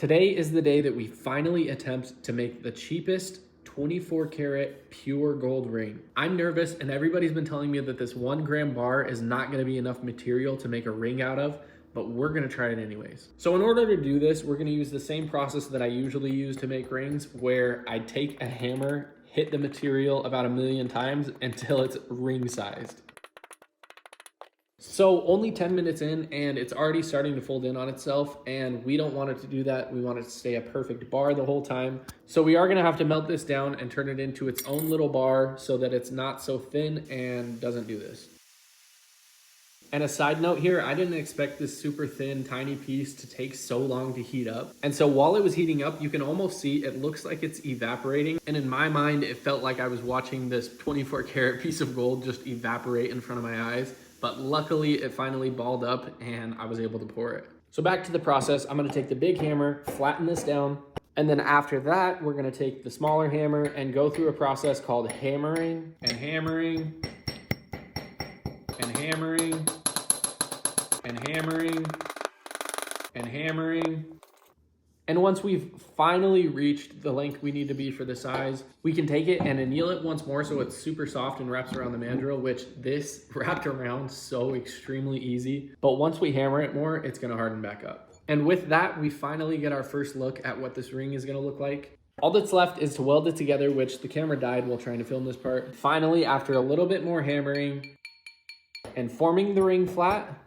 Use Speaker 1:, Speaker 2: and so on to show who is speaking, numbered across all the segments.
Speaker 1: Today is the day that we finally attempt to make the cheapest 24 karat pure gold ring. I'm nervous and everybody's been telling me that this 1 gram bar is not gonna be enough material to make a ring out of, but we're gonna try it anyways. So in order to do this, we're gonna use the same process that I usually use to make rings, where I take a hammer, hit the material about 1,000,000 times until it's ring sized. So only 10 minutes in and it's already starting to fold in on itself, and we don't want it to do that. We want it to stay a perfect bar the whole time. So we are gonna have to melt this down and turn it into its own little bar so that it's not so thin and doesn't do this. And a side note here, I didn't expect this super thin, tiny piece to take so long to heat up. And so while it was heating up, you can almost see it looks like it's evaporating. And in my mind, it felt like I was watching this 24 karat piece of gold just evaporate in front of my eyes. But luckily it finally balled up and I was able to pour it. So back to the process, I'm gonna take the big hammer, flatten this down, and then after that, we're gonna take the smaller hammer and go through a process called hammering and hammering and hammering and hammering and hammering. And once we've finally reached the length we need to be for the size, we can take it and anneal it once more so it's super soft and wraps around the mandrel, which this wrapped around so extremely easy. But once we hammer it more, it's gonna harden back up. And with that, we finally get our first look at what this ring is gonna look like. All that's left is to weld it together, which the camera died while trying to film this part. Finally, after a little bit more hammering and forming the ring flat,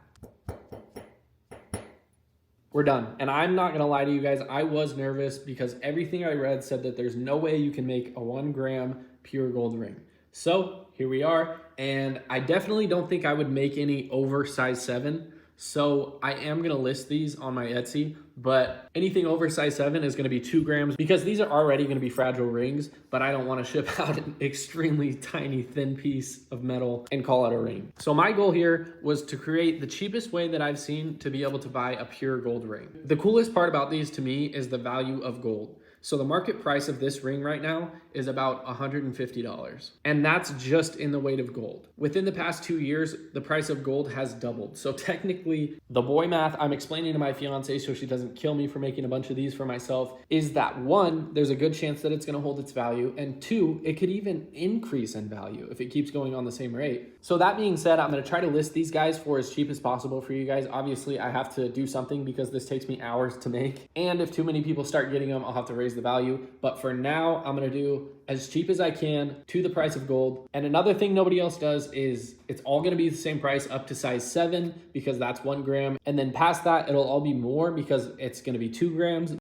Speaker 1: we're done. And I'm not gonna lie to you guys, I was nervous because everything I read said that there's no way you can make a 1 gram pure gold ring. So here we are, and I definitely don't think I would make any over size 7. So I am gonna list these on my Etsy, but anything over size 7 is gonna be 2 grams because these are already gonna be fragile rings, but I don't wanna ship out an extremely tiny thin piece of metal and call it a ring. So my goal here was to create the cheapest way that I've seen to be able to buy a pure gold ring. The coolest part about these to me is the value of gold. So the market price of this ring right now is about $150. And that's just in the weight of gold. Within the past 2 years, the price of gold has doubled. So technically, the boy math I'm explaining to my fiance so she doesn't kill me for making a bunch of these for myself is that 1, there's a good chance that it's gonna hold its value, and 2, it could even increase in value if it keeps going on the same rate. So that being said, I'm gonna try to list these guys for as cheap as possible for you guys. Obviously, I have to do something because this takes me hours to make. And if too many people start getting them, I'll have to raise the value. But for now, I'm gonna do as cheap as I can to the price of gold. And another thing nobody else does is it's all gonna be the same price up to size 7 because that's 1 gram. And then past that, it'll all be more because it's gonna be 2 grams.